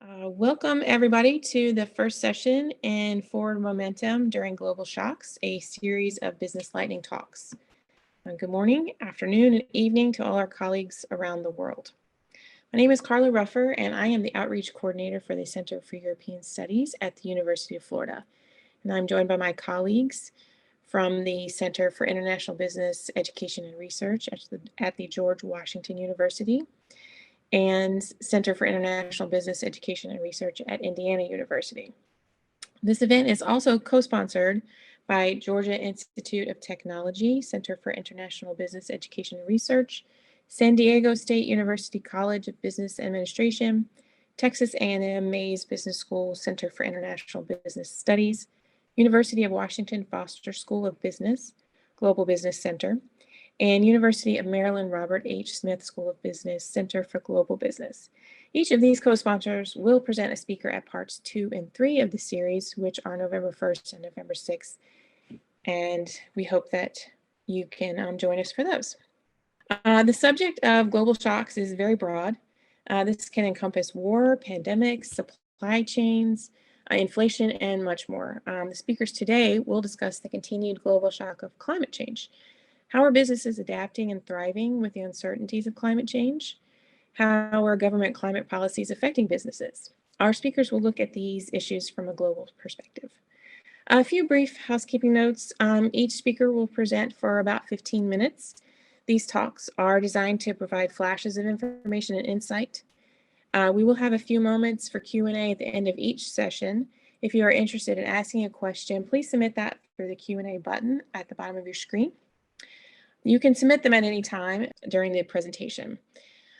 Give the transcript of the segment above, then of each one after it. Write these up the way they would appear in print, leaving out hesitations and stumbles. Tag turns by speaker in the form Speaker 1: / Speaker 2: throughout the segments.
Speaker 1: Welcome everybody to the first session in Forward Momentum During Global Shocks, a series of business lightning talks. Good morning, afternoon, and evening to all our colleagues around the world. My name is Carla Ruffer, and I am the Outreach Coordinator for the Center for European Studies at the University of Florida. And I'm joined by my colleagues from the Center for International Business Education and Research at the George Washington University and Center for International Business Education and Research at Indiana University. This event is also co-sponsored by Georgia Institute of Technology, Center for International Business Education and Research, San Diego State University College of Business Administration, Texas A&M Mays Business School Center for International Business Studies, University of Washington Foster School of Business, Global Business Center, and University of Maryland Robert H. Smith School of Business Center for Global Business. Each of these co-sponsors will present a speaker at parts 2 and 3 of the series, which are November 1st and November 6th. And we hope that you can join us for those. The subject of global shocks is very broad. This can encompass war, pandemics, supply chains, inflation, and much more. The speakers today will discuss the continued global shock of climate change. How are businesses adapting and thriving with the uncertainties of climate change? How are government climate policies affecting businesses? Our speakers will look at these issues from a global perspective. A few brief housekeeping notes. Each speaker will present for about 15 minutes. These talks are designed to provide flashes of information and insight. We will have a few moments for Q&A at the end of each session. If you are interested in asking a question, please submit that through the Q&A button at the bottom of your screen. You can submit them at any time during the presentation.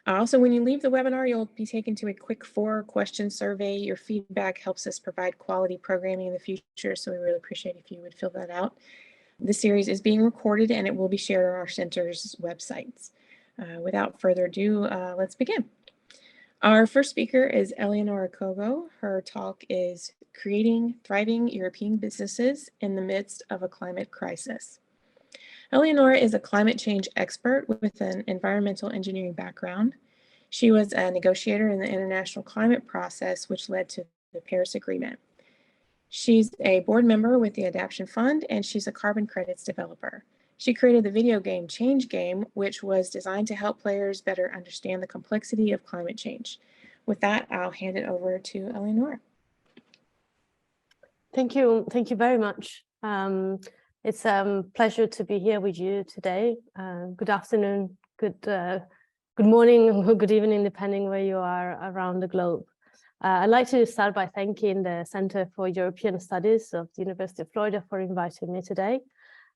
Speaker 1: Also, when you leave the webinar, you'll be taken to a quick 4-question survey. Your feedback helps us provide quality programming in the future, so we really appreciate if you would fill that out. This series is being recorded and it will be shared on our center's websites. Without further ado, let's begin. Our first speaker is Eleonora Cogo. Her talk is Creating Thriving European Businesses in the Midst of a Climate Crisis. Eleonora is a climate change expert with an environmental engineering background. She was a negotiator in the international climate process, which led to the Paris Agreement. She's a board member with the Adaptation Fund, and she's a carbon credits developer. She created the video game Change Game, which was designed to help players better understand the complexity of climate change. With that, I'll hand it over to Eleonora.
Speaker 2: Thank you very much. It's a pleasure to be here with you today. Good afternoon, good morning, or good evening, depending where you are around the globe. I'd like to start by thanking the Center for European Studies of the University of Florida for inviting me today.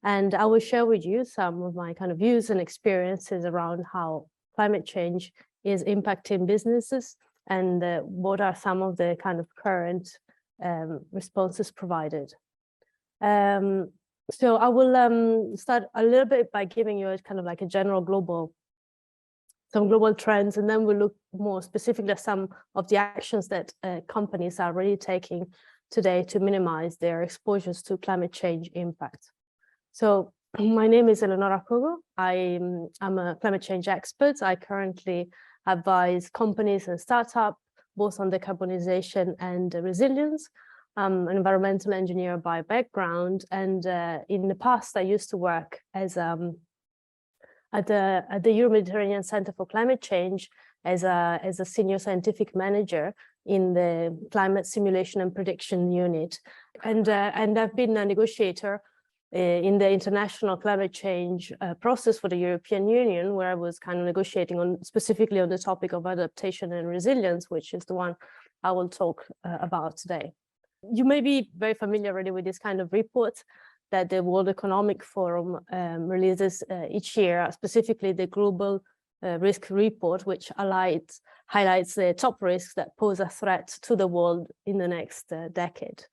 Speaker 2: And I will share with you some of my kind of views and experiences around how climate change is impacting businesses and what are some of the kind of current responses provided. So I will start a little bit by giving you a kind of like a general some global trends, and then we'll look more specifically at some of the actions that companies are already taking today to minimize their exposures to climate change impact. So my name is Eleonora Cogo. I'm a climate change expert. I currently advise companies and startups both on decarbonization and resilience. I'm an environmental engineer by background, and in the past I used to work as at the Euro-Mediterranean Center for Climate Change as a senior scientific manager in the Climate Simulation and Prediction Unit, and I've been a negotiator in the international climate change process for the European Union, where I was kind of negotiating specifically on the topic of adaptation and resilience, which is the one I will talk about today. You may be very familiar already with this kind of report that the World Economic Forum releases each year, specifically the Global Risk Report, which highlights the top risks that pose a threat to the world in the next decade.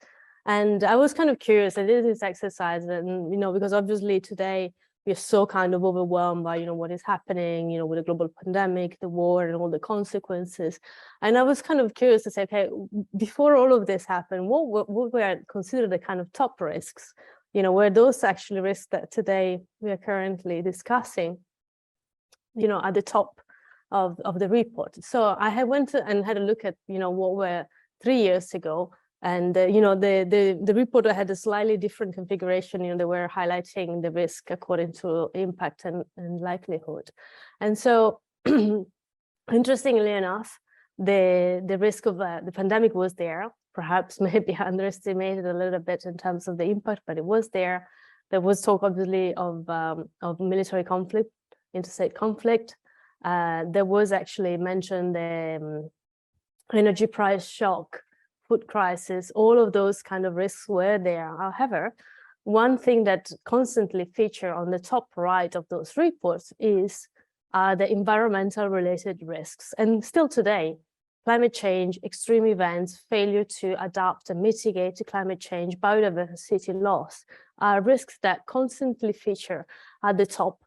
Speaker 2: And I was kind of curious, I did this exercise, and because obviously today we're so kind of overwhelmed by what is happening with the global pandemic, the war, and all the consequences. And I was kind of curious to say, okay, before all of this happened, what were considered the kind of top risks? Were those actually risks that today we are currently discussing at the top of the report. So I went and had a look at, what were 3 years ago. And, the report had a slightly different configuration. They were highlighting the risk according to impact and likelihood. And so, interestingly enough, the risk of the pandemic was there, perhaps maybe underestimated a little bit in terms of the impact, but it was there. There was talk, obviously, of military conflict, interstate conflict. There was actually mentioned the energy price shock, food crisis, all of those kind of risks were there. However, one thing that constantly feature on the top right of those reports is the environmental related risks. And still today, climate change, extreme events, failure to adapt and mitigate to climate change, biodiversity loss are risks that constantly feature at the top.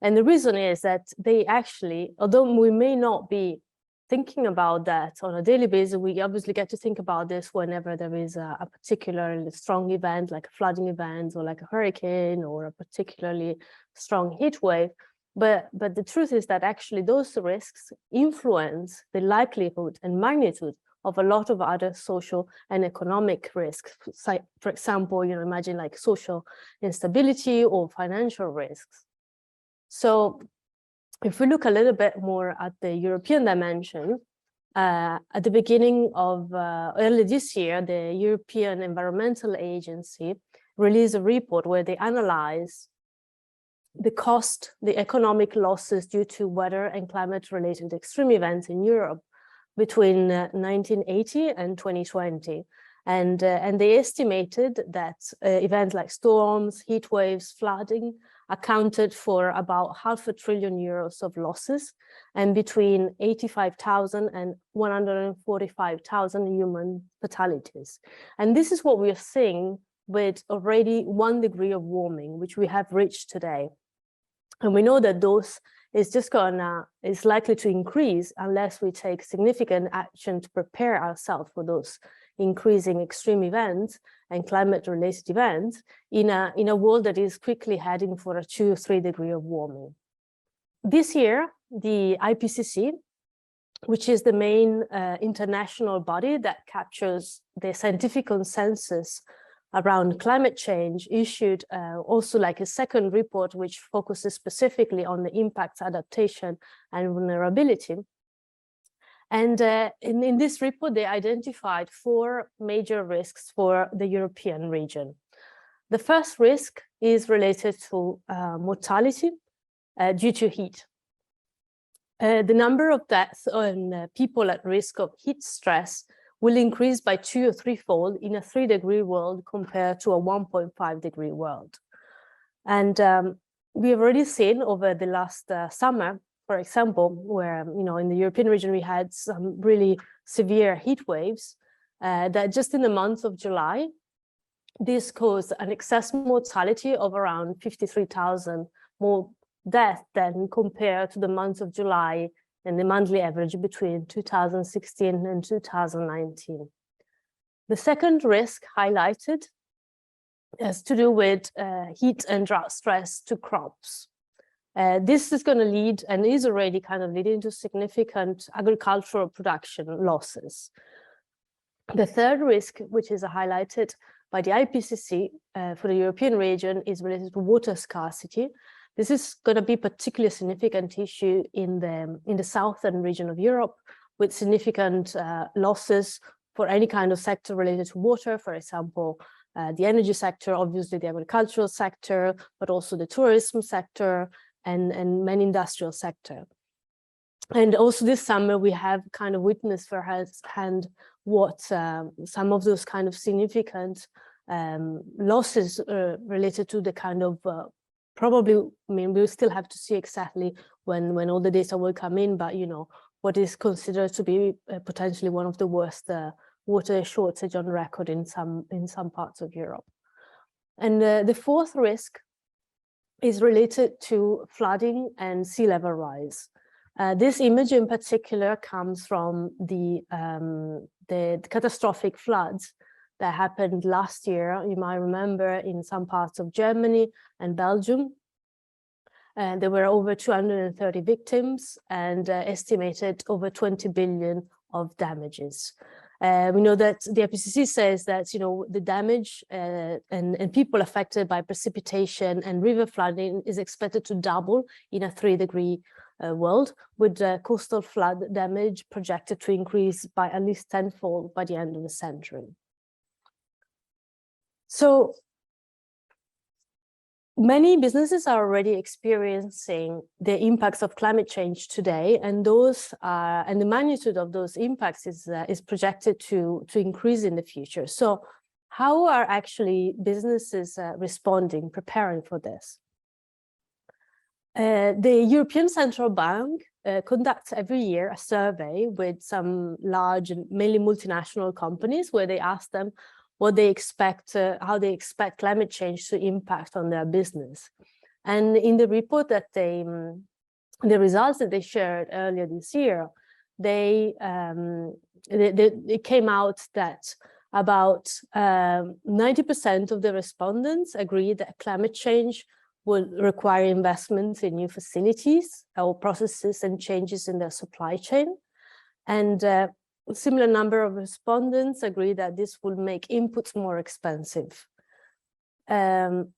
Speaker 2: And the reason is that they actually, although we may not be thinking about that on a daily basis, we obviously get to think about this whenever there is a particularly strong event, like a flooding event or like a hurricane or a particularly strong heat wave. But the truth is that actually those risks influence the likelihood and magnitude of a lot of other social and economic risks. For example, imagine like social instability or financial risks. So if we look a little bit more at the European dimension, at the beginning of early this year, the European Environmental Agency released a report where they analyze the economic losses due to weather and climate-related extreme events in Europe between 1980 and 2020. And they estimated that events like storms, heat waves, flooding accounted for about €500 billion of losses and between 85,000 and 145,000 human fatalities. And this is what we are seeing with already 1 degree of warming, which we have reached today. And we know that those is likely to increase unless we take significant action to prepare ourselves for those increasing extreme events and climate-related events in a world that is quickly heading for a 2 or 3 degree of warming. This year, the IPCC, which is the main international body that captures the scientific consensus around climate change, issued also like a second report which focuses specifically on the impacts, adaptation, and vulnerability. And in this report, they identified 4 major risks for the European region. The first risk is related to mortality due to heat. The number of deaths on people at risk of heat stress will increase by 2 or 3-fold in a 3-degree world compared to a 1.5 degree world. And we have already seen over the last summer, for example, where, in the European region, we had some really severe heat waves that just in the month of July, this caused an excess mortality of around 53,000 more deaths than compared to the month of July and the monthly average between 2016 and 2019. The second risk highlighted has to do with heat and drought stress to crops. This is going to lead and is already kind of leading to significant agricultural production losses. The third risk, which is highlighted by the IPCC for the European region, is related to water scarcity. This is going to be a particularly significant issue in the southern region of Europe, with significant losses for any kind of sector related to water, for example, the energy sector, obviously the agricultural sector, but also the tourism sector and many industrial sector. And also this summer, we have kind of witnessed firsthand what some of those kind of significant losses related to the kind of probably, I mean, we'll still have to see exactly when all the data will come in, but what is considered to be potentially one of the worst water shortage on record in some parts of Europe. And the fourth risk is related to flooding and sea level rise. This image in particular comes from the catastrophic floods that happened last year. You might remember in some parts of Germany and Belgium. And there were over 230 victims and estimated over 20 billion of damages. We know that the IPCC says that, you know, the damage and people affected by precipitation and river flooding is expected to double in a 3-degree world, with coastal flood damage projected to increase by at least tenfold by the end of the century. So many businesses are already experiencing the impacts of climate change today, and those and the magnitude of those impacts is projected to increase in the future. So how are actually businesses responding, preparing for this? The European Central Bank conducts every year a survey with some large and mainly multinational companies, where they ask them what they expect, how they expect climate change to impact on their business. And in the report that the results that they shared earlier this year, it came out that about 90% of the respondents agree that climate change will require investments in new facilities or processes and changes in their supply chain. And a similar number of respondents agree that this will make inputs more expensive. About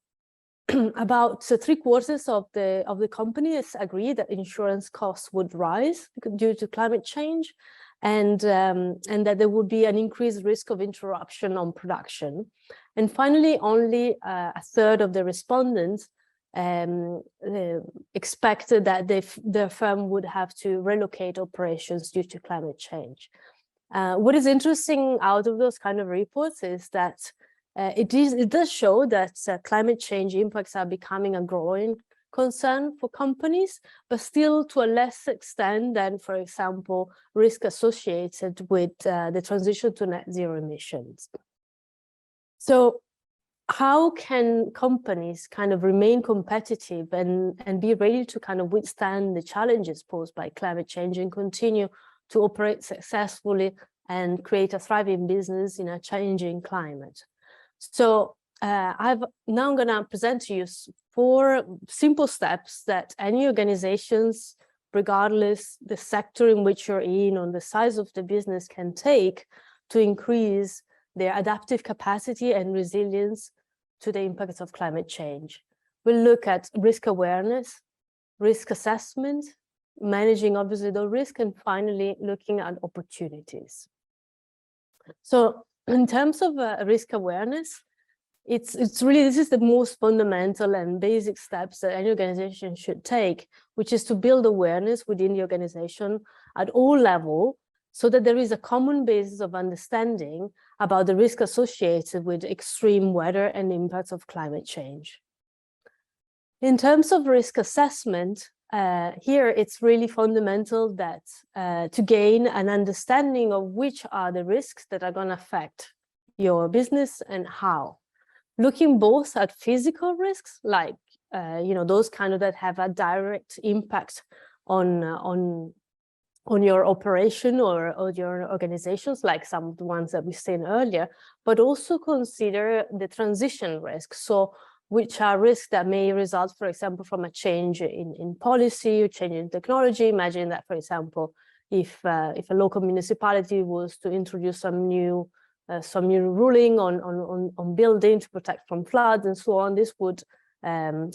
Speaker 2: 3/4 of the companies agree that insurance costs would rise due to climate change, and that there would be an increased risk of interruption on production. And finally, only 1/3 of the respondents expected that their firm would have to relocate operations due to climate change. What is interesting out of those kind of reports is that it does show that climate change impacts are becoming a growing concern for companies, but still to a less extent than, for example, risk associated with the transition to net zero emissions. So how can companies kind of remain competitive and be ready to kind of withstand the challenges posed by climate change and continue to operate successfully and create a thriving business in a changing climate? So I'm going to present to you 4 simple steps that any organizations, regardless the sector in which you're in or the size of the business, can take to increase their adaptive capacity and resilience to the impacts of climate change. We'll look at risk awareness, risk assessment, managing obviously the risk, and finally looking at opportunities. So in terms of risk awareness, it's really, this is the most fundamental and basic steps that any organization should take, which is to build awareness within the organization at all levels, so that there is a common basis of understanding about the risk associated with extreme weather and impacts of climate change. In terms of risk assessment, here it's really fundamental that to gain an understanding of which are the risks that are going to affect your business and how. Looking both at physical risks, like you know, those kind of that have a direct impact on your operation or your organizations, like some of the ones that we've seen earlier, but also consider the transition risks. So which are risks that may result, for example, from a change in policy or change in technology. Imagine that, for example, if a local municipality was to introduce some new ruling on building to protect from floods and so on, this would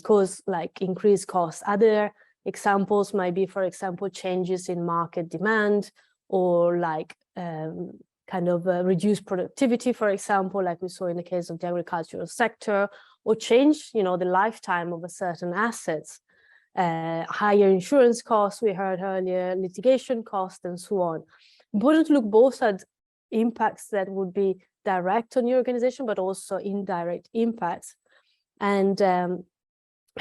Speaker 2: cause like increased costs. Other examples might be, for example, changes in market demand, or like kind of reduced productivity, for example, like we saw in the case of the agricultural sector, or change, you know, the lifetime of a certain assets, higher insurance costs, we heard earlier, litigation costs, and so on. Important to look both at impacts that would be direct on your organization, but also indirect impacts, and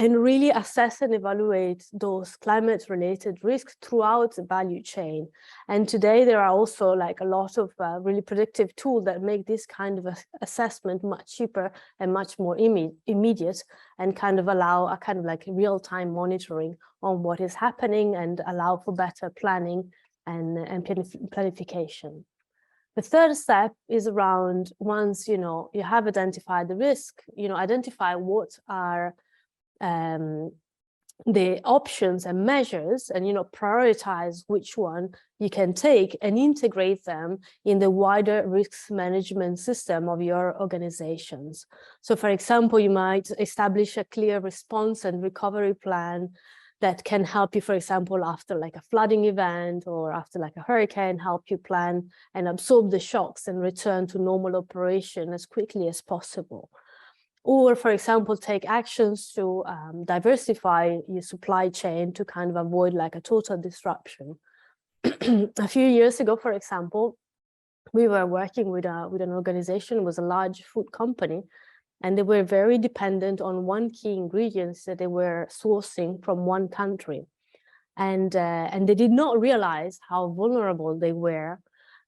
Speaker 2: really assess and evaluate those climate-related risks throughout the value chain. And today there are also like a lot of really predictive tools that make this kind of assessment much cheaper and much more immediate, and kind of allow a kind of like real-time monitoring on what is happening and allow for better planning and planification. The third step is around, once you know you have identified the risk, you know, identify what are the options and measures and, prioritize which one you can take and integrate them in the wider risk management system of your organizations. So for example, you might establish a clear response and recovery plan that can help you, for example, after like a flooding event or after like a hurricane, help you plan and absorb the shocks and return to normal operation as quickly as possible. Or, for example, take actions to diversify your supply chain to kind of avoid like a total disruption. A few years ago, for example, we were working with an organization, it was a large food company, and they were very dependent on one key ingredient that they were sourcing from one country. And they did not realize how vulnerable they were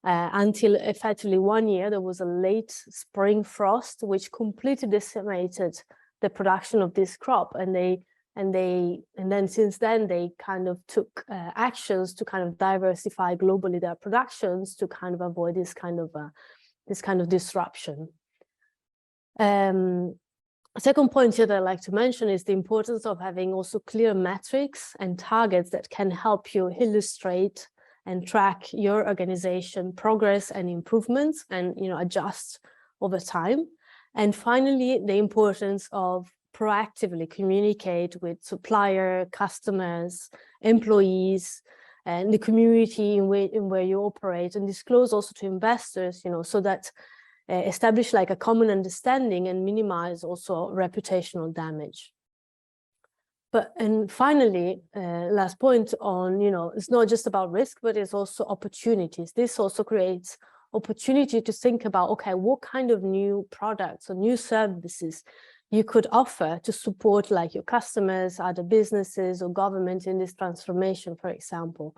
Speaker 2: until effectively 1 year there was a late spring frost which completely decimated the production of this crop, and then since then they kind of took actions to kind of diversify globally their productions to kind of avoid this kind of disruption. A second point here that I'd like to mention is the importance of having also clear metrics and targets that can help you illustrate and track your organization progress and improvements and adjust over time. And finally, the importance of proactively communicate with supplier, customers, employees, and the community in where you operate, and disclose also to investors, so that establish like a common understanding and minimize also reputational damage. And finally, last point on, it's not just about risk, but it's also opportunities. This also creates opportunity to think about, okay, what kind of new products or new services you could offer to support like your customers, other businesses or government in this transformation, for example.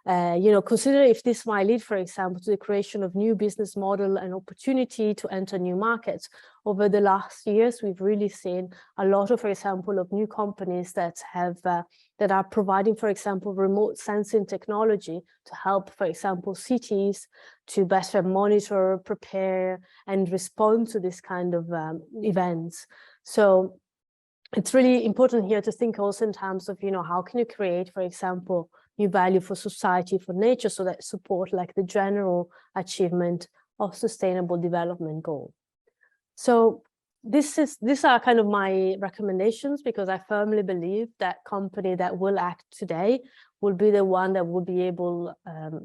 Speaker 2: Consider if this might lead, for example, to the creation of new business model and opportunity to enter new markets. Over the last years, we've really seen a lot of, for example, of new companies that are providing, for example, remote sensing technology to help, for example, cities to better monitor, prepare, and respond to this kind of events. So it's really important here to think also in terms of, how can you create, for example, new value for society, for nature, so that support like the general achievement of sustainable development goal. So these are kind of my recommendations, because I firmly believe that company that will act today will be the one that will be able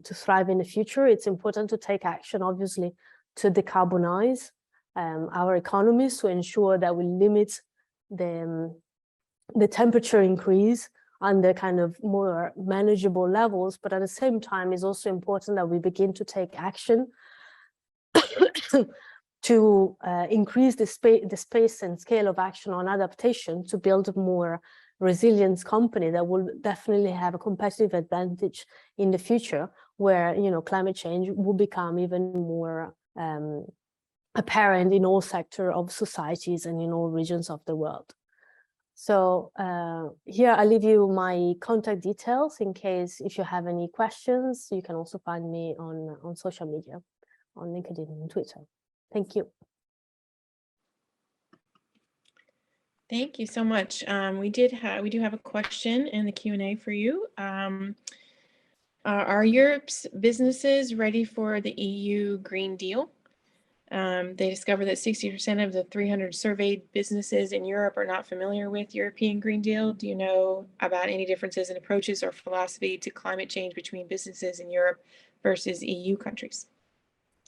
Speaker 2: to thrive in the future. It's important to take action, obviously, to decarbonize our economies to ensure that we limit the temperature increase under kind of more manageable levels, but at the same time, it's also important that we begin to take action to increase the space and scale of action on adaptation to build a more resilient company that will definitely have a competitive advantage in the future, where climate change will become even more apparent in all sectors of societies and in all regions of the world. So here I leave you my contact details in case if you have any questions. You can also find me on social media, on LinkedIn and Twitter. Thank you.
Speaker 1: Thank you so much. We do have a question in the Q&A for you. Are Europe's businesses ready for the EU Green Deal? They discovered that 60% of the 300 surveyed businesses in Europe are not familiar with European Green Deal. Do you know about any differences in approaches or philosophy to climate change between businesses in Europe versus EU countries?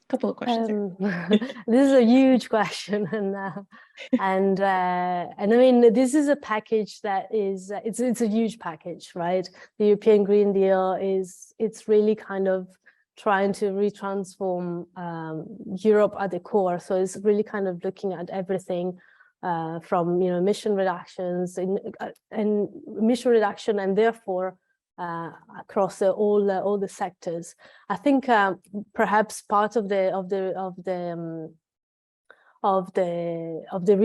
Speaker 1: A couple of questions there.
Speaker 2: This is a huge question, and I mean, this is a package that is it's a huge package, right? The European Green Deal it's really kind of trying to retransform Europe at the core. So it's really kind of looking at everything from emission reductions and emission reduction, and therefore across all the sectors. I think perhaps part of the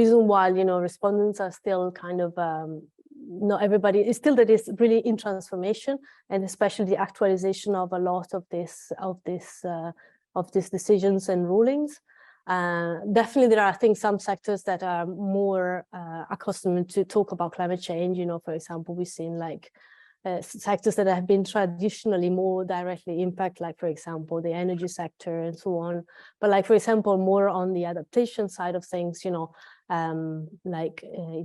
Speaker 2: reason why respondents are still kind of not everybody is still that is really in transformation, and especially the actualization of a lot of these decisions and rulings. Definitely, there are, I think, some sectors that are more accustomed to talk about climate change. You know, for example, we've seen like sectors that have been traditionally more directly impacted, like, for example, the energy sector and so on. But like, for example, more on the adaptation side of things, you know,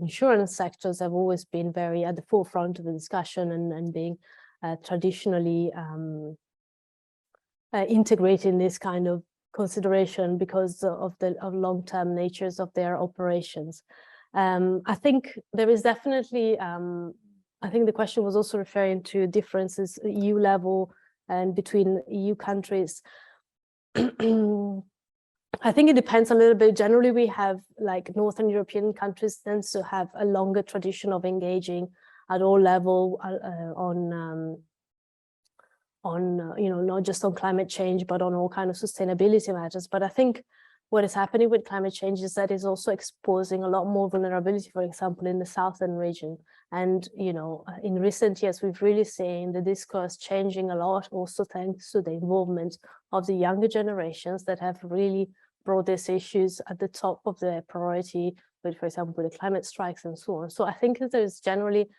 Speaker 2: insurance sectors have always been very at the forefront of the discussion and being traditionally integrating this kind of consideration because of the long-term natures of their operations. I think there is definitely, I think the question was also referring to differences at EU level and between EU countries. I think it depends a little bit. Generally, we have like Northern European countries tends to have a longer tradition of engaging at all level you know, not just on climate change, but on all kind of sustainability matters. But I think what is happening with climate change is that it's also exposing a lot more vulnerability, for example, in the southern region. And, you know, in recent years, we've really seen the discourse changing a lot, also thanks to the involvement of the younger generations that have really brought these issues at the top of their priority, with, for example, the climate strikes and so on. So I think that there's generally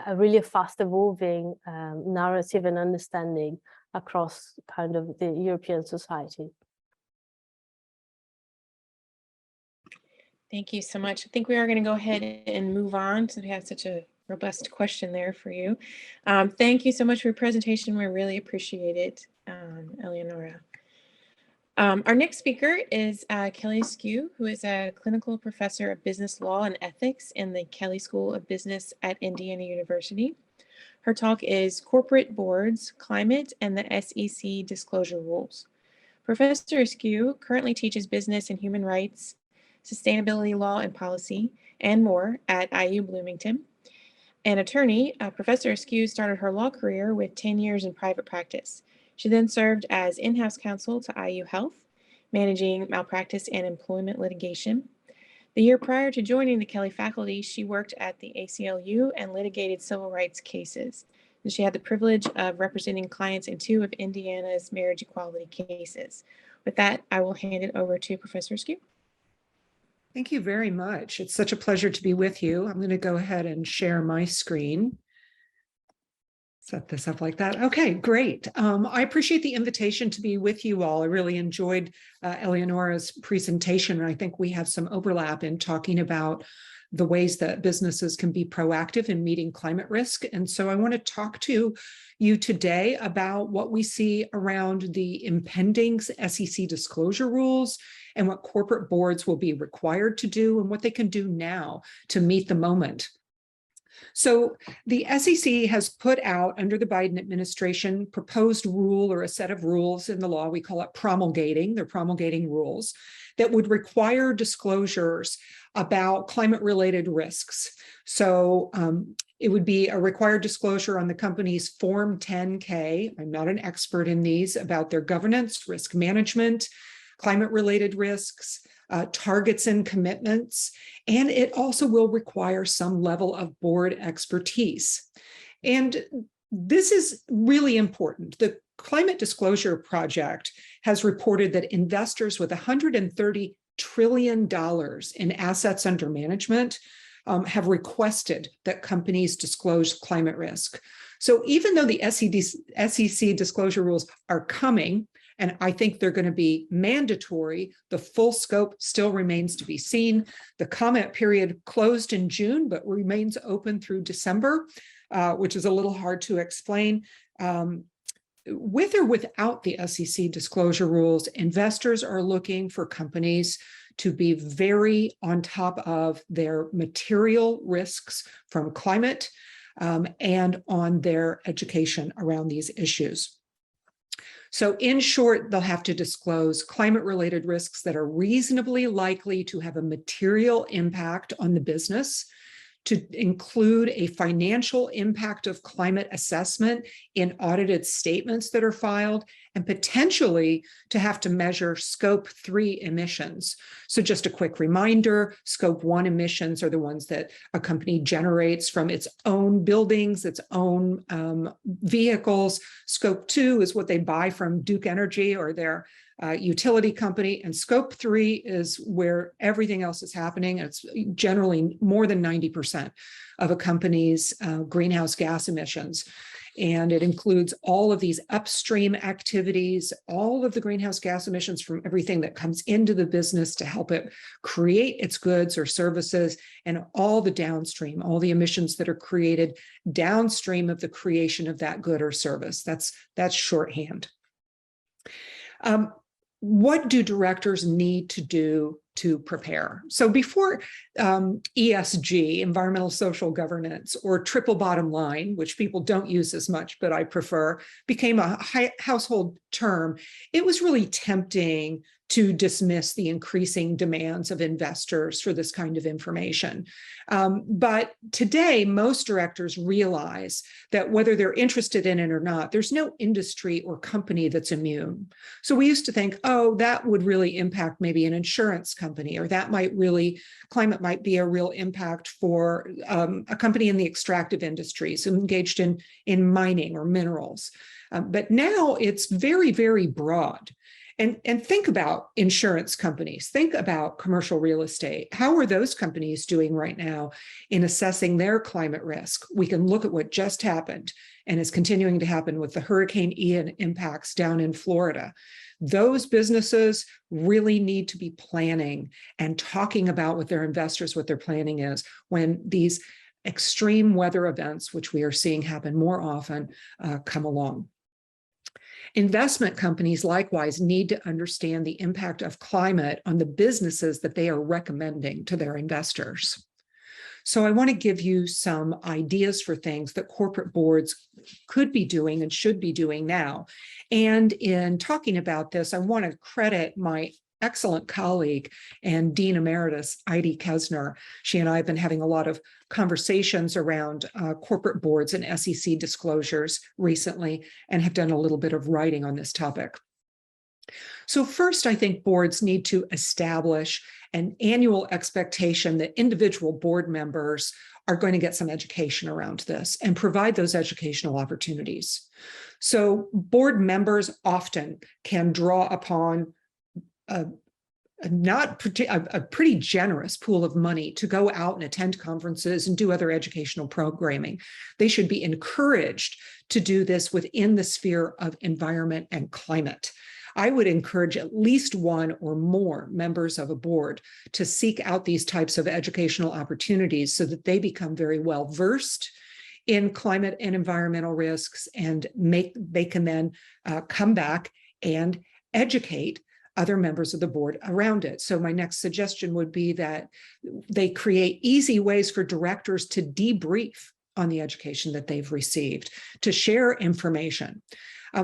Speaker 2: a really fast evolving narrative and understanding across kind of the European society.
Speaker 1: Thank you so much. I think we are going to go ahead and move on since we had such a robust question there for you. Thank you so much for your presentation. We really appreciate it, Eleonora. Our next speaker is Kelley Eskew, who is a clinical professor of business law and ethics in the Kelley School of Business at Indiana University. Her talk is Corporate Boards, Climate, and the SEC Disclosure Rules. Professor Eskew currently teaches business and human rights, sustainability law and policy, and more at IU Bloomington. An attorney, Professor Eskew started her law career with 10 years in private practice. She then served as in-house counsel to IU Health, managing malpractice and employment litigation. The year prior to joining the Kelley faculty, she worked at the ACLU and litigated civil rights cases. And she had the privilege of representing clients in 2 of Indiana's marriage equality cases. With that, I will hand it over to Professor Eskew.
Speaker 3: Thank you very much. It's such a pleasure to be with you. I'm going to go ahead and share my screen. Set this up like that. Okay, great. I appreciate the invitation to be with you all. I really enjoyed Eleonora's presentation, and I think we have some overlap in talking about the ways that businesses can be proactive in meeting climate risk. And so I want to talk to you today about what we see around the impending SEC disclosure rules and what corporate boards will be required to do and what they can do now to meet the moment. So the SEC has put out, under the Biden administration, proposed rule or a set of rules in the law. We call it promulgating. They're promulgating rules that would require disclosures about climate-related risks. So it would be a required disclosure on the company's Form 10-K. I'm not an expert in these, about their governance, risk management, climate-related risks, targets and commitments, and it also will require some level of board expertise. And this is really important. The Climate Disclosure Project has reported that investors with $130 trillion in assets under management have requested that companies disclose climate risk. So even though the SEC disclosure rules are coming, and I think they're going to be mandatory, the full scope still remains to be seen. The comment period closed in June, but remains open through December, which is a little hard to explain. With or without the SEC disclosure rules, investors are looking for companies to be very on top of their material risks from climate and on their education around these issues. So in short, they'll have to disclose climate-related risks that are reasonably likely to have a material impact on the business, to include a financial impact of climate assessment in audited statements that are filed, and potentially to have to measure scope 3 emissions. So just a quick reminder, scope 1 emissions are the ones that a company generates from its own buildings, its own vehicles. Scope 2 is what they buy from Duke Energy or their utility company. And scope 3 is where everything else is happening. It's generally more than 90% of a company's greenhouse gas emissions. And it includes all of these upstream activities, all of the greenhouse gas emissions from everything that comes into the business to help it create its goods or services, and all the downstream, all the emissions that are created downstream of the creation of that good or service. That's shorthand. What do directors need to do to prepare? So before ESG, environmental social governance, or triple bottom line, which people don't use as much, but I prefer, became a household term, it was really tempting to dismiss the increasing demands of investors for this kind of information. But today, most directors realize that whether they're interested in it or not, there's no industry or company that's immune. So we used to think, oh, that would really impact maybe an insurance company, or that might really, climate might be a real impact for a company in the extractive industries engaged in mining or minerals. But now it's very, very broad. And think about insurance companies, think about commercial real estate. How are those companies doing right now in assessing their climate risk? We can look at what just happened and is continuing to happen with the Hurricane Ian impacts down in Florida. Those businesses really need to be planning and talking about with their investors what their planning is when these extreme weather events, which we are seeing happen more often, come along. Investment companies likewise need to understand the impact of climate on the businesses that they are recommending to their investors. So I want to give you some ideas for things that corporate boards could be doing and should be doing now. And in talking about this, I want to credit my excellent colleague and Dean Emeritus, Heidi Kesner. She and I have been having a lot of conversations around corporate boards and SEC disclosures recently, and have done a little bit of writing on this topic. So first, I think boards need to establish an annual expectation that individual board members are going to get some education around this and provide those educational opportunities. So board members often can draw upon a pretty generous pool of money to go out and attend conferences and do other educational programming. They should be encouraged to do this within the sphere of environment and climate. I would encourage at least one or more members of a board to seek out these types of educational opportunities so that they become very well versed in climate and environmental risks, and they can then come back and educate other members of the board around it. So my next suggestion would be that they create easy ways for directors to debrief on the education that they've received, to share information.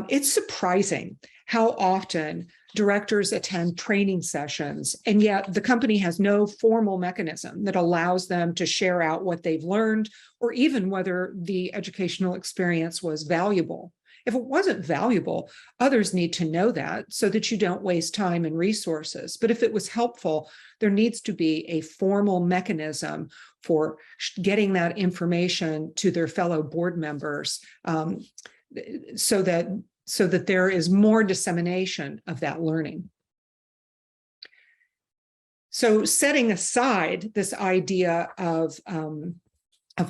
Speaker 3: It's surprising how often directors attend training sessions, and yet the company has no formal mechanism that allows them to share out what they've learned, or even whether the educational experience was valuable. If it wasn't valuable, others need to know that so that you don't waste time and resources. But if it was helpful, there needs to be a formal mechanism for getting that information to their fellow board members, so that there is more dissemination of that learning. So setting aside this idea of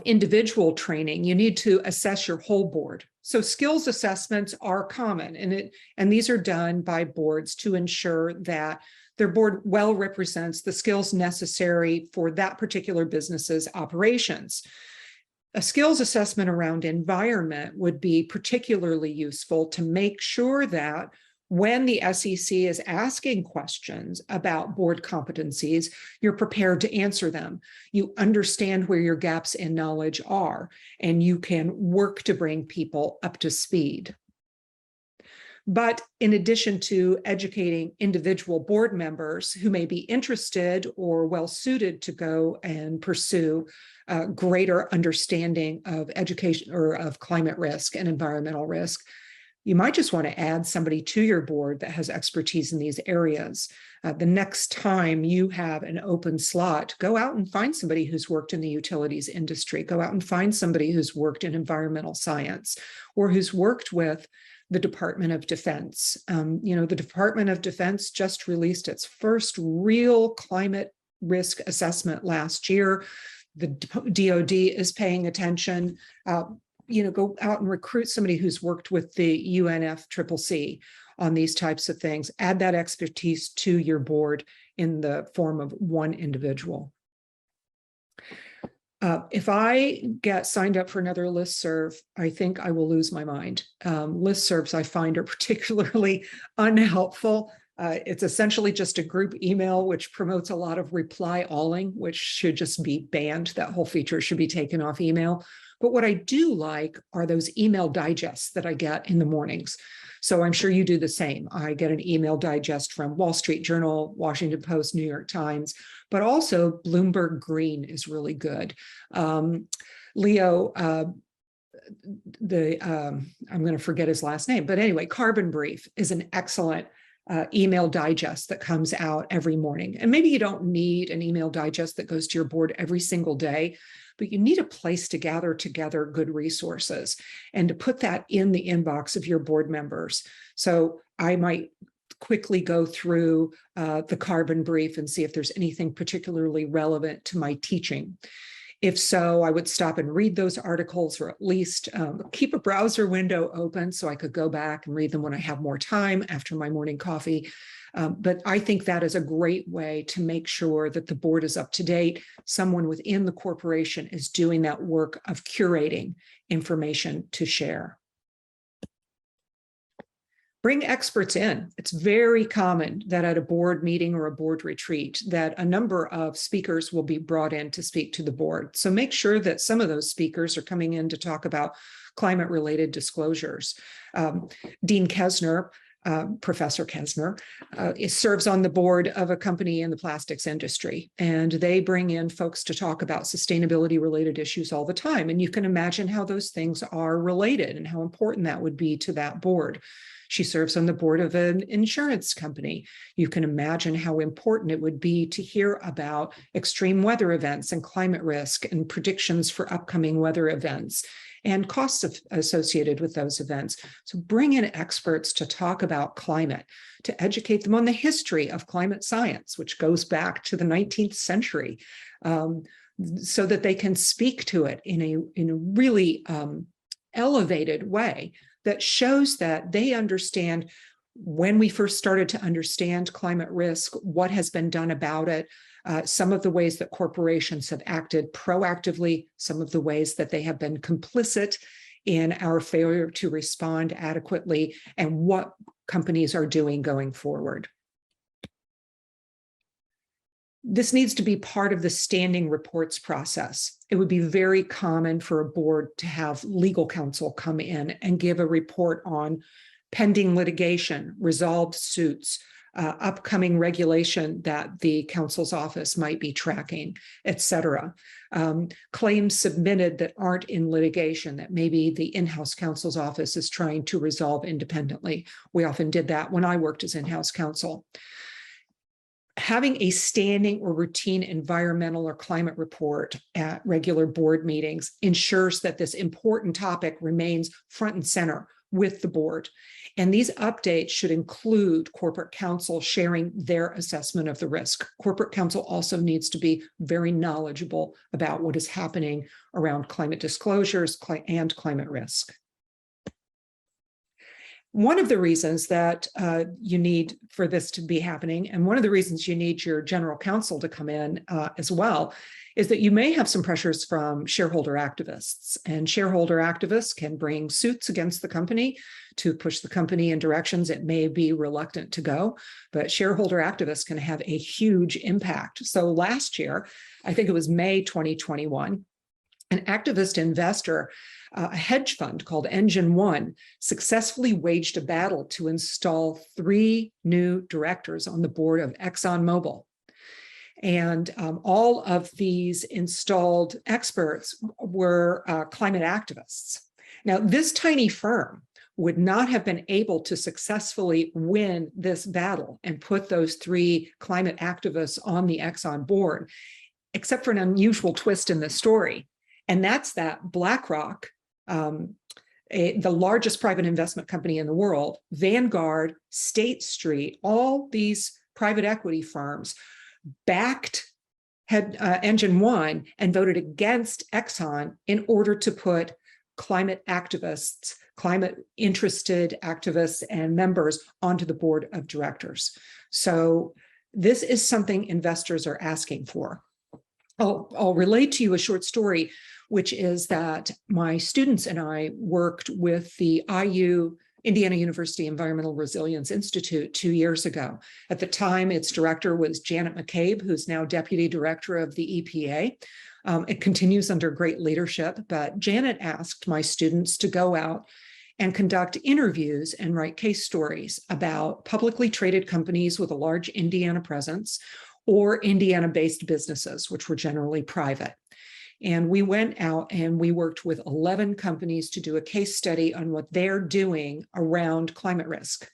Speaker 3: individual training, you need to assess your whole board. So skills assessments are common, and these are done by boards to ensure that their board well represents the skills necessary for that particular business's operations. A skills assessment around environment would be particularly useful to make sure that when the SEC is asking questions about board competencies, you're prepared to answer them. You understand where your gaps in knowledge are, and you can work to bring people up to speed. But in addition to educating individual board members who may be interested or well-suited to go and pursue greater understanding of education or of climate risk and environmental risk, you might just want to add somebody to your board that has expertise in these areas. The next time you have an open slot, go out and find somebody who's worked in the utilities industry. Go out and find somebody who's worked in environmental science or who's worked with the Department of Defense. The Department of Defense just released its first real climate risk assessment last year. The DoD is paying attention. Go out and recruit somebody who's worked with the UNFCCC on these types of things. Add that expertise to your board in the form of one individual. If I get signed up for another listserv, I think I will lose my mind. Listservs I find are particularly unhelpful. It's essentially just a group email, which promotes a lot of reply alling, which should just be banned. That whole feature should be taken off email. But what I do like are those email digests that I get in the mornings. So I'm sure you do the same. I get an email digest from Wall Street Journal, Washington Post, New York Times, but also Bloomberg Green is really good. Leo, I'm going to forget his last name, but anyway, Carbon Brief is an excellent email digest that comes out every morning. And maybe you don't need an email digest that goes to your board every single day, but you need a place to gather together good resources and to put that in the inbox of your board members. So I might quickly go through the Carbon Brief and see if there's anything particularly relevant to my teaching. If so, I would stop and read those articles, or at least keep a browser window open so I could go back and read them when I have more time after my morning coffee. But I think that is a great way to make sure that the board is up to date. Someone within the corporation is doing that work of curating information to share. Bring experts in. It's very common that at a board meeting or a board retreat that a number of speakers will be brought in to speak to the board. So make sure that some of those speakers are coming in to talk about climate-related disclosures. Dean Kesner, Professor Kesner, serves on the board of a company in the plastics industry, and they bring in folks to talk about sustainability-related issues all the time. And you can imagine how those things are related and how important that would be to that board. She serves on the board of an insurance company. You can imagine how important it would be to hear about extreme weather events and climate risk and predictions for upcoming weather events and costs associated with those events. So bring in experts to talk about climate, to educate them on the history of climate science, which goes back to the 19th century, so that they can speak to it in a really elevated way that shows that they understand when we first started to understand climate risk, what has been done about it, some of the ways that corporations have acted proactively, some of the ways that they have been complicit in our failure to respond adequately, and what companies are doing going forward. This needs to be part of the standing reports process. It would be very common for a board to have legal counsel come in and give a report on pending litigation, resolved suits, upcoming regulation that the counsel's office might be tracking, et cetera. Claims submitted that aren't in litigation that maybe the in-house counsel's office is trying to resolve independently. We often did that when I worked as in-house counsel. Having a standing or routine environmental or climate report at regular board meetings ensures that this important topic remains front and center with the board. And these updates should include corporate counsel sharing their assessment of the risk. Corporate counsel also needs to be very knowledgeable about what is happening around climate disclosures and climate risk. One of the reasons that you need for this to be happening, and one of the reasons you need your general counsel to come in as well, is that you may have some pressures from shareholder activists. And shareholder activists can bring suits against the company to push the company in directions it may be reluctant to go. But shareholder activists can have a huge impact. So last year, I think it was May 2021, an activist investor, a hedge fund called Engine One, successfully waged a battle to install 3 new directors on the board of ExxonMobil. And all of these installed experts were climate activists. Now, this tiny firm would not have been able to successfully win this battle and put those 3 climate activists on the Exxon board, except for an unusual twist in the story. And that's that BlackRock, the largest private investment company in the world, Vanguard, State Street, all these private equity firms backed Engine One and voted against Exxon in order to put climate activists, climate interested activists and members onto the board of directors. So this is something investors are asking for. I'll relate to you a short story, which is that my students and I worked with the IU, Indiana University Environmental Resilience Institute 2 years ago. At the time, its director was Janet McCabe, who's now deputy director of the EPA. It continues under great leadership, but Janet asked my students to go out and conduct interviews and write case stories about publicly traded companies with a large Indiana presence or Indiana-based businesses, which were generally private. And we went out and we worked with 11 companies to do a case study on what they're doing around climate risk.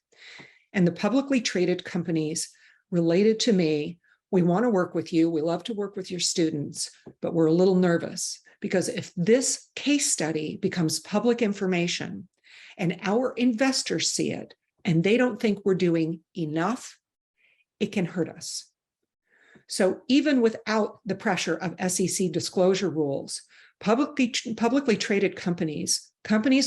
Speaker 3: And the publicly traded companies related to me, we want to work with you, we love to work with your students, but we're a little nervous because if this case study becomes public information and our investors see it and they don't think we're doing enough, it can hurt us. So even without the pressure of SEC disclosure rules, publicly traded companies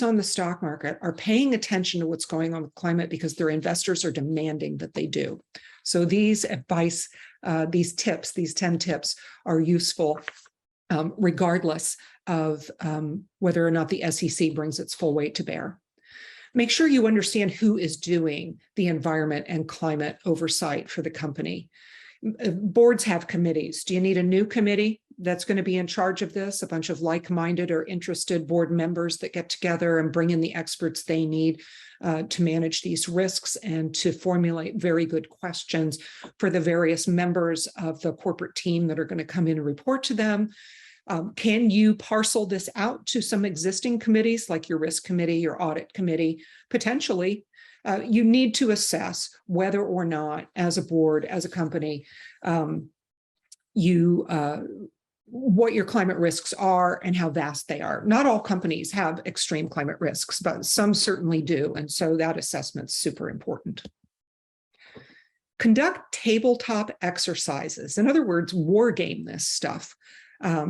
Speaker 3: on the stock market are paying attention to what's going on with climate because their investors are demanding that they do. So these advice, these 10 tips are useful regardless of whether or not the SEC brings its full weight to bear. Make sure you understand who is doing the environment and climate oversight for the company. Boards have committees. Do you need a new committee that's going to be in charge of this? A bunch of like-minded or interested board members that get together and bring in the experts they need to manage these risks and to formulate very good questions for the various members of the corporate team that are going to come in and report to them. Can you parcel this out to some existing committees like your risk committee, your audit committee? Potentially. You need to assess whether or not, as a board, as a company, what your climate risks are and how vast they are. Not all companies have extreme climate risks, but some certainly do. And so that assessment's super important. Conduct tabletop exercises. In other words, war game this stuff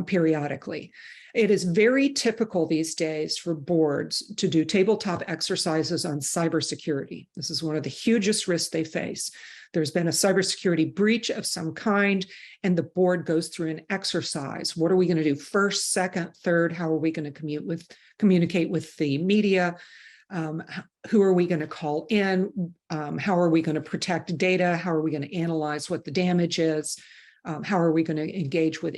Speaker 3: periodically. It is very typical these days for boards to do tabletop exercises on cybersecurity. This is one of the hugest risks they face. There's been a cybersecurity breach of some kind, and the board goes through an exercise. What are we going to do first, second, third? How are we going to communicate with the media? Who are we going to call in? How are we going to protect data? How are we going to analyze what the damage is? How are we going to engage with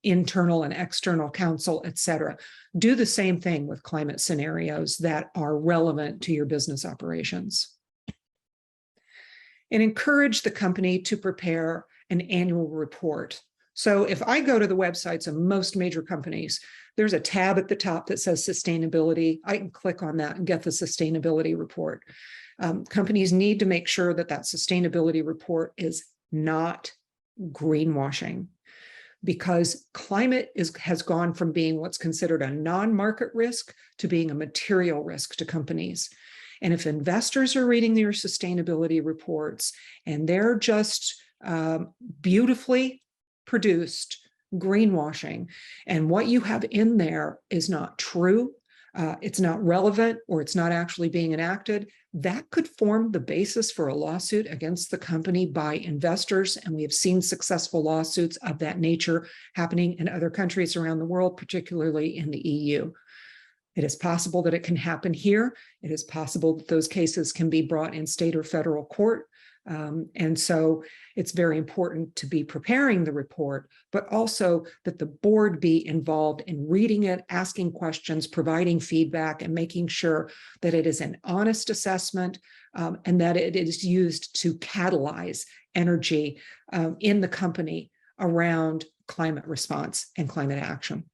Speaker 3: internal and external counsel, et cetera? Do the same thing with climate scenarios that are relevant to your business operations. And encourage the company to prepare an annual report. So if I go to the websites of most major companies, there's a tab at the top that says sustainability. I can click on that and get the sustainability report. Companies need to make sure that that sustainability report is not greenwashing, because climate has gone from being what's considered a non-market risk to being a material risk to companies. And if investors are reading your sustainability reports and they're just beautifully produced greenwashing, and what you have in there is not true, it's not relevant, or it's not actually being enacted, that could form the basis for a lawsuit against the company by investors. And we have seen successful lawsuits of that nature happening in other countries around the world, particularly in the EU. It is possible that it can happen here. It is possible that those cases can be brought in state or federal court. And so it's very important to be preparing the report, but also that the board be involved in reading it, asking questions, providing feedback, and making sure that it is an honest assessment and that it is used to catalyze energy in the company around climate response and climate action.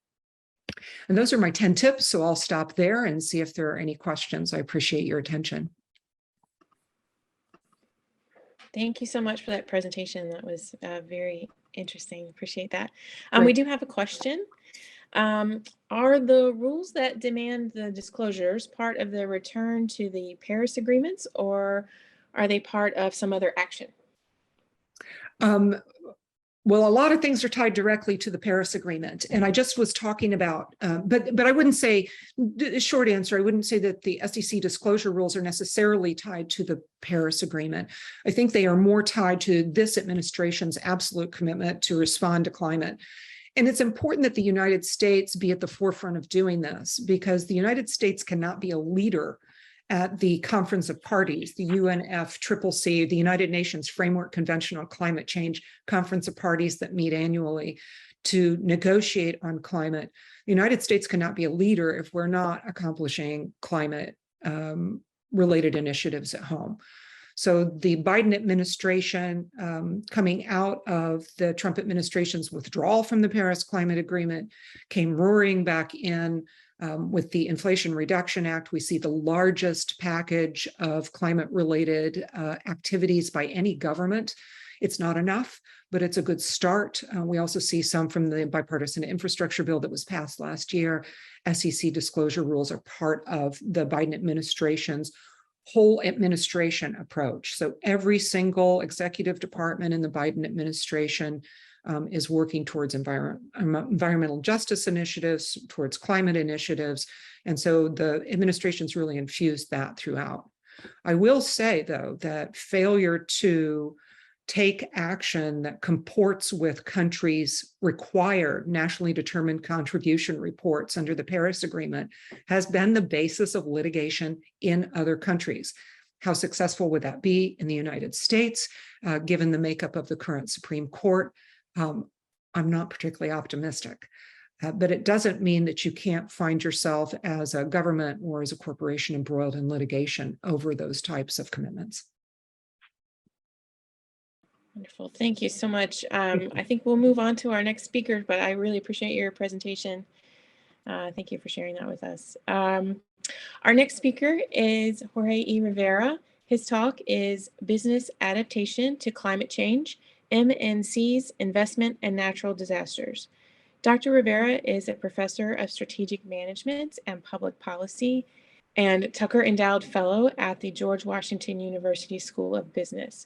Speaker 3: And those are my 10 tips. So I'll stop there and see if there are any questions. I appreciate your attention.
Speaker 1: Thank you so much for that presentation. That was very interesting. Appreciate that.
Speaker 3: Great.
Speaker 1: We do have a question. Are the rules that demand the disclosures part of the return to the Paris agreements, or are they part of some other action?
Speaker 3: Well, a lot of things are tied directly to the Paris Agreement. And I just was talking about, but I wouldn't say, the short answer, I wouldn't say that the SEC disclosure rules are necessarily tied to the Paris Agreement. I think they are more tied to this administration's absolute commitment to respond to climate. And it's important that the United States be at the forefront of doing this, because the United States cannot be a leader at the Conference of Parties, the UNFCCC, the United Nations Framework Convention on Climate Change Conference of Parties that meet annually to negotiate on climate. The United States cannot be a leader if we're not accomplishing climate related initiatives at home. So the Biden administration, coming out of the Trump administration's withdrawal from the Paris Climate Agreement, came roaring back in with the Inflation Reduction Act. We see the largest package of climate-related activities by any government. It's not enough, but it's a good start. We also see some from the bipartisan infrastructure bill that was passed last year. SEC disclosure rules are part of the Biden administration's whole administration approach. So every single executive department in the Biden administration is working towards environmental justice initiatives, towards climate initiatives. And so the administration's really infused that throughout. I will say, though, that failure to take action that comports with countries' required nationally determined contribution reports under the Paris Agreement has been the basis of litigation in other countries. How successful would that be in the United States, given the makeup of the current Supreme Court? I'm not particularly optimistic, but it doesn't mean that you can't find yourself as a government or as a corporation embroiled in litigation over those types of commitments.
Speaker 1: Wonderful. Thank you so much. I think we'll move on to our next speaker, but I really appreciate your presentation. Thank you for sharing that with us. Our next speaker is Jorge E. Rivera. His talk is Business Adaptation to Climate Change, MNCs, Investment, and Natural Disasters. Dr. Rivera is a professor of strategic management and public policy and Tucker Endowed Fellow at the George Washington University School of Business.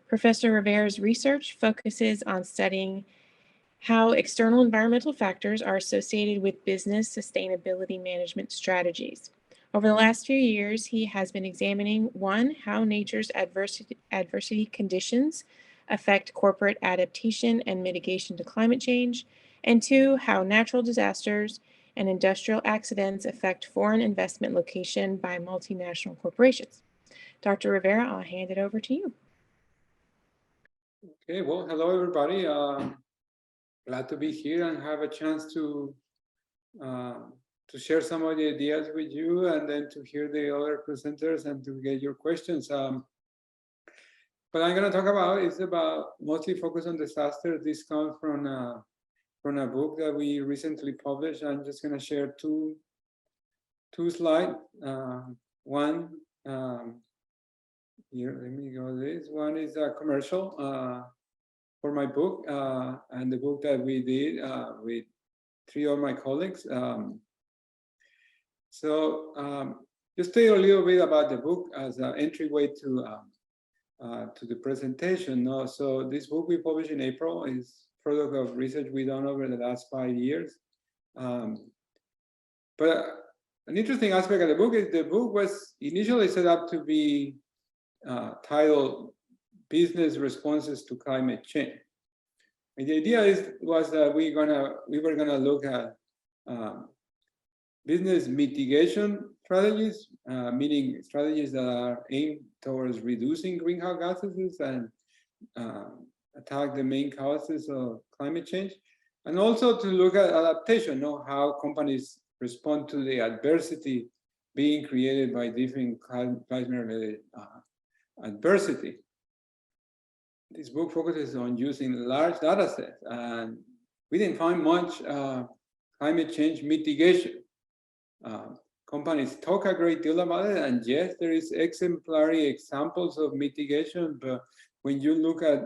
Speaker 1: Professor Rivera's research focuses on studying how external environmental factors are associated with business sustainability management strategies. Over the last few years, he has been examining, one, how nature's adversity conditions affect corporate adaptation and mitigation to climate change, and two, how natural disasters and industrial accidents affect foreign investment location by multinational corporations. Dr. Rivera, I'll hand it over to you.
Speaker 4: Okay, well, hello everybody. Glad to be here and have a chance to share some of the ideas with you, and then to hear the other presenters and to get your questions. What I'm going to talk about is mostly focus on disaster. This comes from a book that we recently published. I'm just going to share two slides. One, here, let me go this. One is a commercial for my book, and the book that we did with three of my colleagues. Just tell you a little bit about the book as an entryway to the presentation. No? So this book we published in April is product of research we've done over the last 5 years. But an interesting aspect of the book is the book was initially set up to be titled Business Responses to Climate Change. And the idea was that we were gonna look at business mitigation strategies, meaning strategies that are aimed towards reducing greenhouse gases and attack the main causes of climate change, and also to look at adaptation, how companies respond to the adversity being created by different climate-related adversity. This book focuses on using large data sets, and we didn't find much climate change mitigation. Companies talk a great deal about it, and yes, there is exemplary examples of mitigation, but when you look at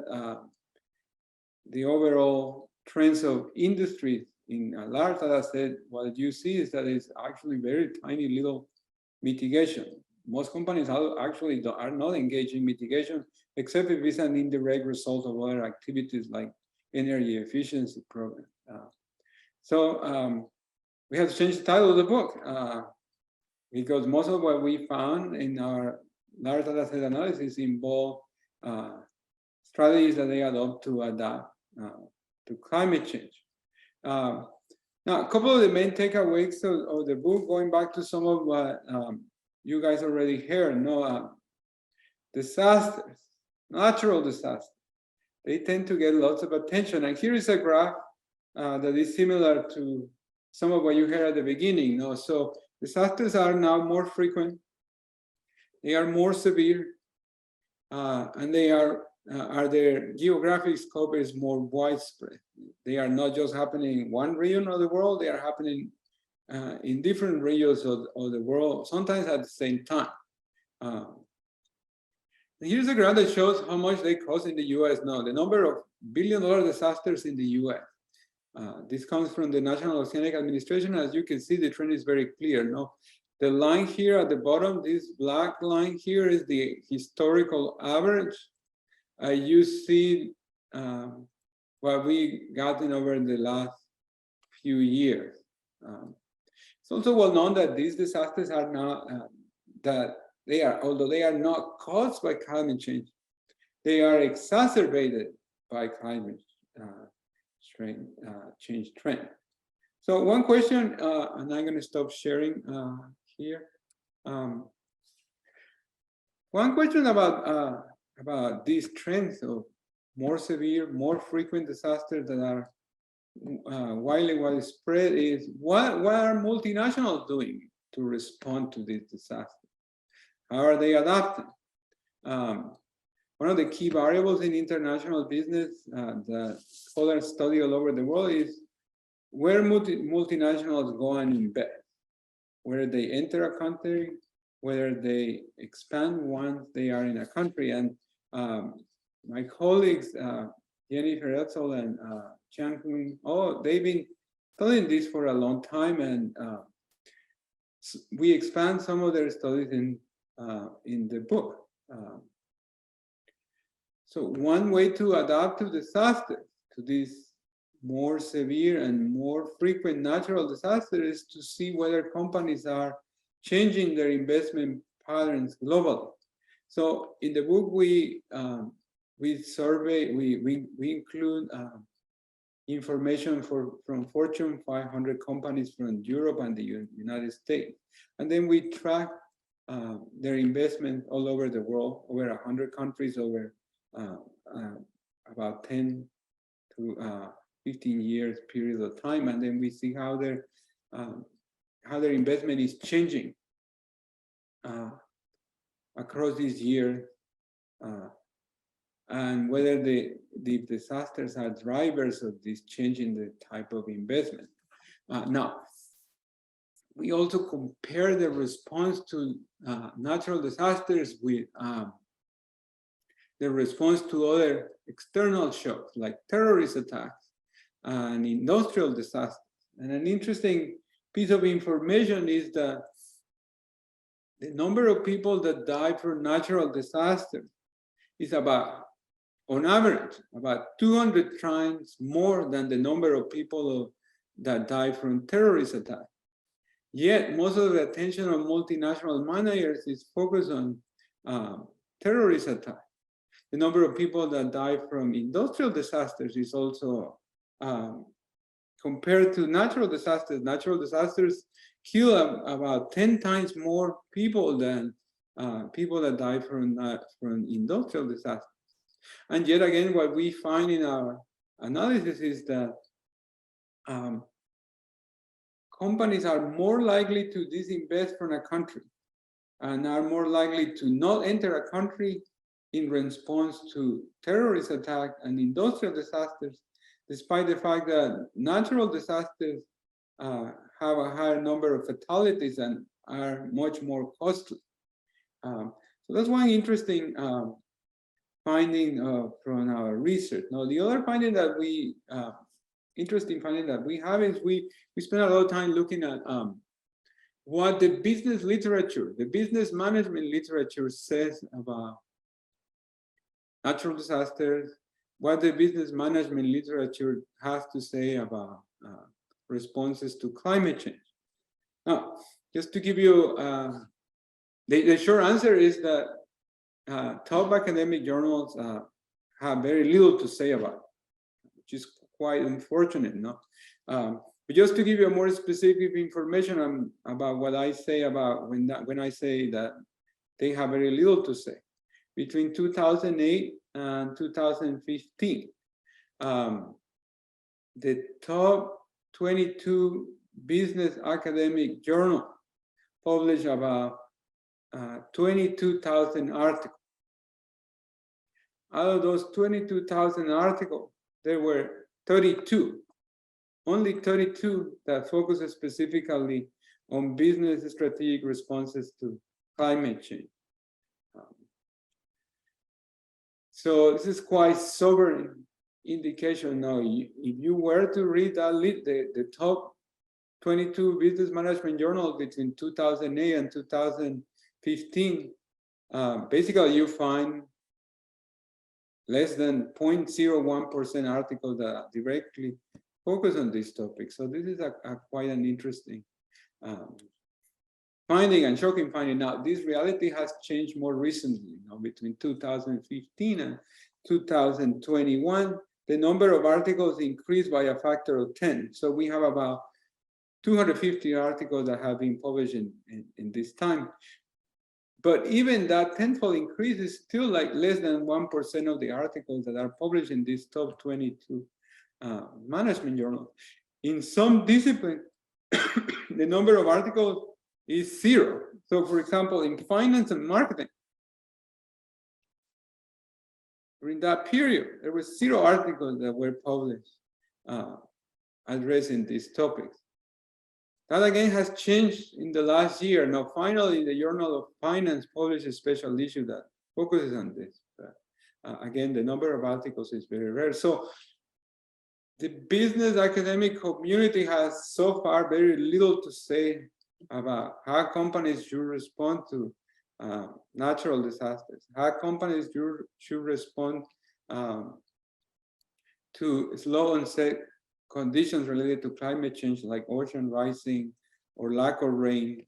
Speaker 4: the overall trends of industries in a large data set, what you see is that it's actually very tiny little mitigation. Most companies actually are not engaged in mitigation, except if it's an indirect result of other activities like energy efficiency programs. So we have to change the title of the book because most of what we found in our large data set analysis involve strategies that they adopt to adapt to climate change. Now, a couple of the main takeaways of the book, going back to some of what you guys already heard, disasters, natural disasters, they tend to get lots of attention. And here is a graph that is similar to some of what you heard at the beginning. So disasters are now more frequent, they are more severe, and they their geographic scope is more widespread. They are not just happening in one region of the world, they are happening in different regions of the world, sometimes at the same time. Here's a graph that shows how much they cost in the US now, the number of billion-dollar disasters in the US. This comes from the National Oceanic Administration. As you can see, the trend is very clear. The line here at the bottom, this black line here is the historical average. You see what we gotten over the last few years. It's also well known that these disasters are not, although they are not caused by climate change, they are exacerbated by climate change trend. So one question, and I'm going to stop sharing here. One question about these trends of more severe, more frequent disasters that are widespread is what are multinationals doing to respond to this disaster? How are they adapting? One of the key variables in international business that scholars study all over the world is where multinationals go and invest, whether they enter a country, whether they expand once they are in a country. And my colleagues, Jennifer Etzel and Chang Hun, they've been studying this for a long time, and we expand some of their studies in the book. So one way to adapt to disasters, to these more severe and more frequent natural disasters, is to see whether companies are changing their investment patterns globally. So in the book, we survey, we include information from Fortune 500 companies from Europe and the United States. And then we track their investment all over the world, over 100 countries, over about 10 to 15 years period of time. And then we see how their investment is changing across these years, and whether the disasters are drivers of this change in the type of investment. Now, we also compare the response to natural disasters with the response to other external shocks like terrorist attacks and industrial disasters. And an interesting piece of information is that the number of people that die from natural disasters is on average, about 200 times more than the number of people that die from terrorist attacks. Yet, most of the attention of multinational managers is focused on terrorist attacks. The number of people that die from industrial disasters is also compared to natural disasters. Natural disasters kill about 10 times more people than people that die from industrial disasters. And yet again, what we find in our analysis is that companies are more likely to disinvest from a country and are more likely to not enter a country in response to terrorist attacks and industrial disasters, despite the fact that natural disasters have a higher number of fatalities and are much more costly. So that's one interesting finding from our research. Now, the other finding that we, interesting finding that we have is we spend a lot of time looking at what the business literature, the business management literature says about natural disasters, what the business management literature has to say about responses to climate change. Now, just to give you, the short answer is that top academic journals have very little to say about it, which is quite unfortunate, no? But just to give you a more specific information about what I say about when I say that they have very little to say. Between 2008 and 2015, the top 22 business academic journals published about 22,000 articles. Out of those 22,000 articles, there were 32, only 32 that focus specifically on business strategic responses to climate change. So this is quite sobering indication. Now, if you were to read that the top 22 business management journals between 2008 and 2015, basically you find less than 0.01% articles that directly focus on this topic. So this is quite an interesting finding and shocking finding. Now, this reality has changed more recently. Between 2015 and 2021, the number of articles increased by a factor of 10. So we have about 250 articles that have been published in this time. But even that tenfold increase is still like less than 1% of the articles that are published in this top 22 management journals. In some disciplines, the number of articles is 0. So for example, in finance and marketing, during that period, there were 0 articles that were published addressing these topics. That again has changed in the last year. Now, finally, the Journal of Finance published a special issue that focuses on this. But, again, the number of articles is very rare. So the business academic community has so far very little to say about how companies should respond to natural disasters, how companies should respond to slow onset conditions related to climate change, like ocean rising or lack of rain.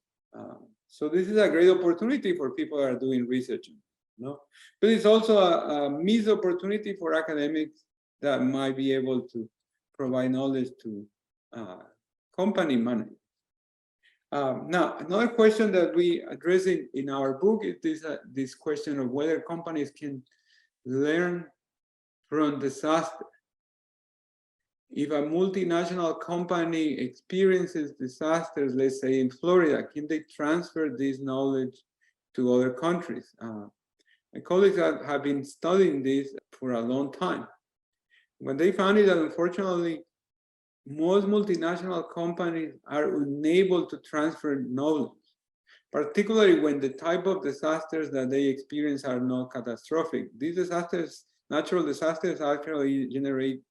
Speaker 4: So this is a great opportunity for people that are doing research, no? But it's also a missed opportunity for academics that might be able to provide knowledge to company managers. Now, another question that we address in our book is this question of whether companies can learn from disaster. If a multinational company experiences disasters, let's say in Florida, can they transfer this knowledge to other countries? My colleagues have been studying this for a long time. When they found it that unfortunately, most multinational companies are unable to transfer knowledge, particularly when the type of disasters that they experience are not catastrophic. These disasters, natural disasters, actually generate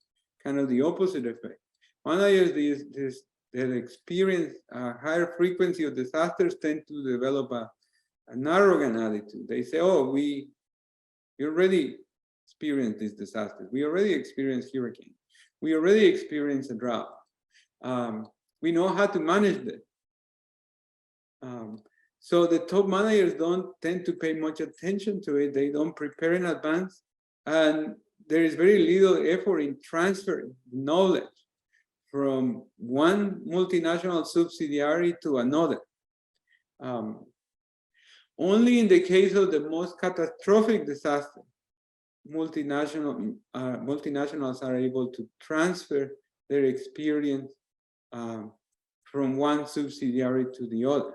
Speaker 4: kind of the opposite effect. Managers that experience a higher frequency of disasters tend to develop an arrogant attitude. They say, oh, we already experienced these disasters. We already experienced hurricanes. We already experienced a drought. We know how to manage it. So the top managers don't tend to pay much attention to it. They don't prepare in advance. And there is very little effort in transferring knowledge from one multinational subsidiary to another. Only in the case of the most catastrophic disaster, multinationals are able to transfer their experience from one subsidiary to the other.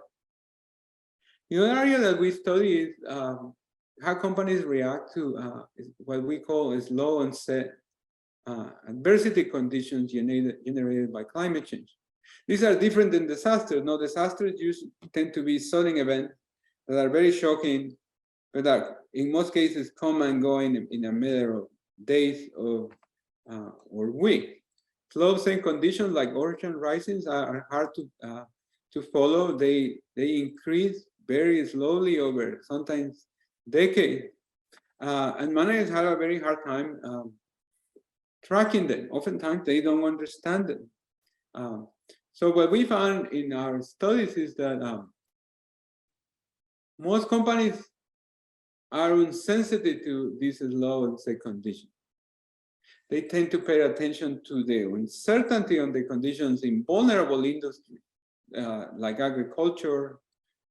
Speaker 4: The other area that we study is how companies react to what we call slow onset adversity conditions generated by climate change. These are different than disasters. No, disasters usually tend to be sudden events that are very shocking, but that in most cases come and go in a matter of days or weeks. Flood same conditions like ocean risings are hard to follow. They increase very slowly over sometimes decades, and managers have a very hard time tracking them. Oftentimes they don't understand them. So what we found in our studies is that most companies are insensitive to these slow and safe conditions. They tend to pay attention to the uncertainty on the conditions in vulnerable industries like agriculture,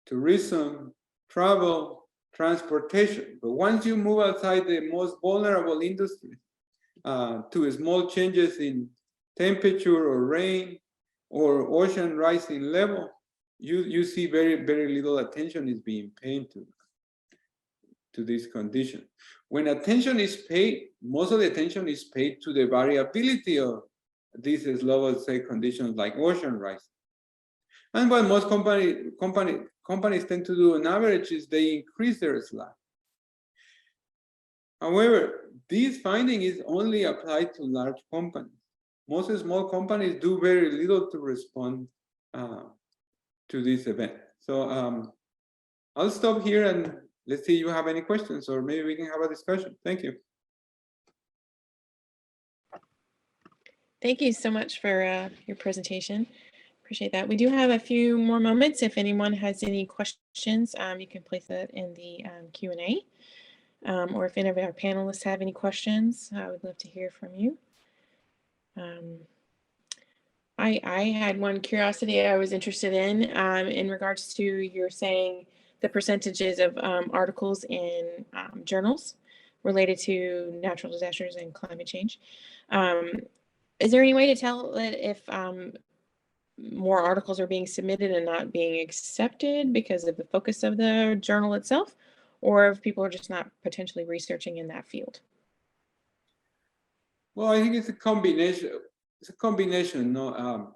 Speaker 4: tourism, travel, transportation. But once you move outside the most vulnerable industries to small changes in temperature or rain or ocean rising level, you see very, very little attention is being paid to this condition. When attention is paid, most of the attention is paid to the variability of these slow and safe conditions like ocean rise. And what most companies tend to do on average is they increase their slack. However, this finding is only applied to large companies. Most small companies do very little to respond to this event. So I'll stop here and let's see if you have any questions, or maybe we can have a discussion. Thank you.
Speaker 1: Thank you so much for your presentation. Appreciate that. We do have a few more moments. If anyone has any questions, you can place that in the Q&A. Or if any of our panelists have any questions, I would love to hear from you. I had one curiosity I was interested in regards to you're saying the percentages of articles in journals related to natural disasters and climate change. Is there any way to tell that if more articles are being submitted and not being accepted because of the focus of the journal itself, or if people are just not potentially researching in that field?
Speaker 4: Well, I think it's a combination. It's a combination. No,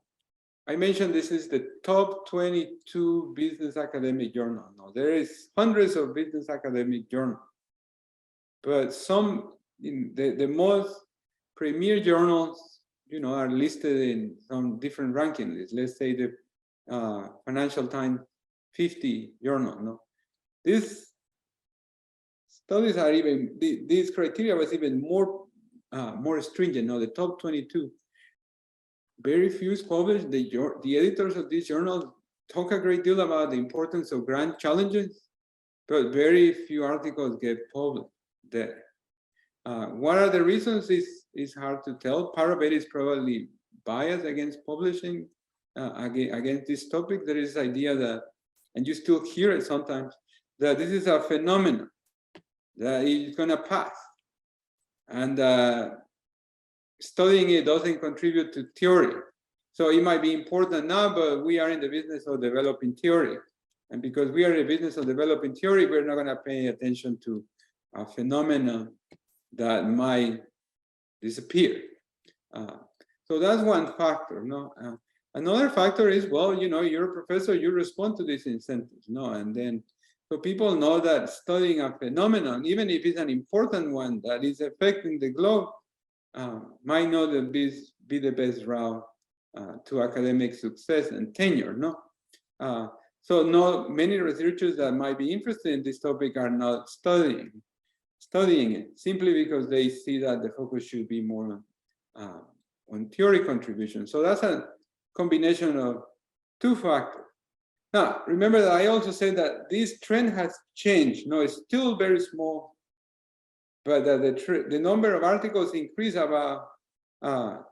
Speaker 4: I mentioned this is the top 22 business academic journal. No, there is hundreds of business academic journals, but some in the most premier journals, you know, are listed in some different ranking lists. Let's say the Financial Times 50 journal. No, these studies are even this criteria was even more stringent. No, the top 22. Very few is published. The editors of these journals talk a great deal about the importance of grand challenges, but very few articles get published there. What are the reasons is hard to tell. Part of it is probably bias against publishing against this topic. There is this idea that, and you still hear it sometimes, that this is a phenomenon, that it's going to pass. And studying it doesn't contribute to theory. So it might be important now, but we are in the business of developing theory. And because we are in the business of developing theory, we're not going to pay attention to a phenomenon that might disappear. So that's one factor. No, another factor is, well, you know, you're a professor, you respond to these incentives. No, and then so people know that studying a phenomenon, even if it's an important one that is affecting the globe, might not be the best route to academic success and tenure. No, so no, many researchers that might be interested in this topic are not studying it simply because they see that the focus should be more on theory contribution. So that's a combination of two factors. Now, remember that I also said that this trend has changed. No, it's still very small, but the number of articles increased about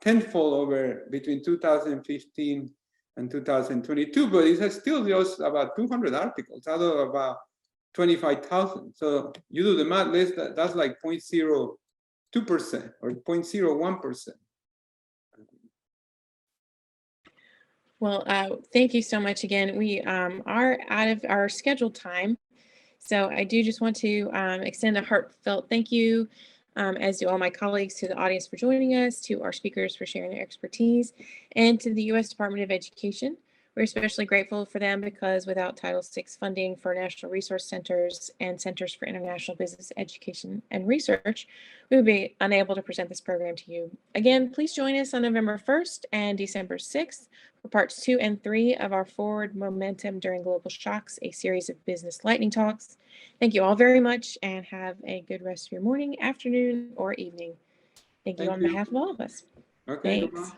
Speaker 4: tenfold over between 2015 and 2022, but it's still just about 200 articles out of about 25,000. So you do the math, that's like 0.02% or 0.01%.
Speaker 1: Well, thank you so much again. We are out of our scheduled time. So I do just want to extend a heartfelt thank you as do all my colleagues, to the audience for joining us, to our speakers for sharing their expertise, and to the U.S. Department of Education. We're especially grateful for them because without Title VI funding for National Resource Centers and Centers for International Business Education and Research, we would be unable to present this program to you. Again, please join us on November 1st and December 6th for parts 2 and 3 of our Forward Momentum During Global Shocks, a series of business lightning talks. Thank you all very much and have a good rest of your morning, afternoon, or evening. Thank you
Speaker 4: Thank
Speaker 1: on
Speaker 4: you.
Speaker 1: behalf of all of us.
Speaker 4: Okay,
Speaker 1: Thanks.
Speaker 4: goodbye.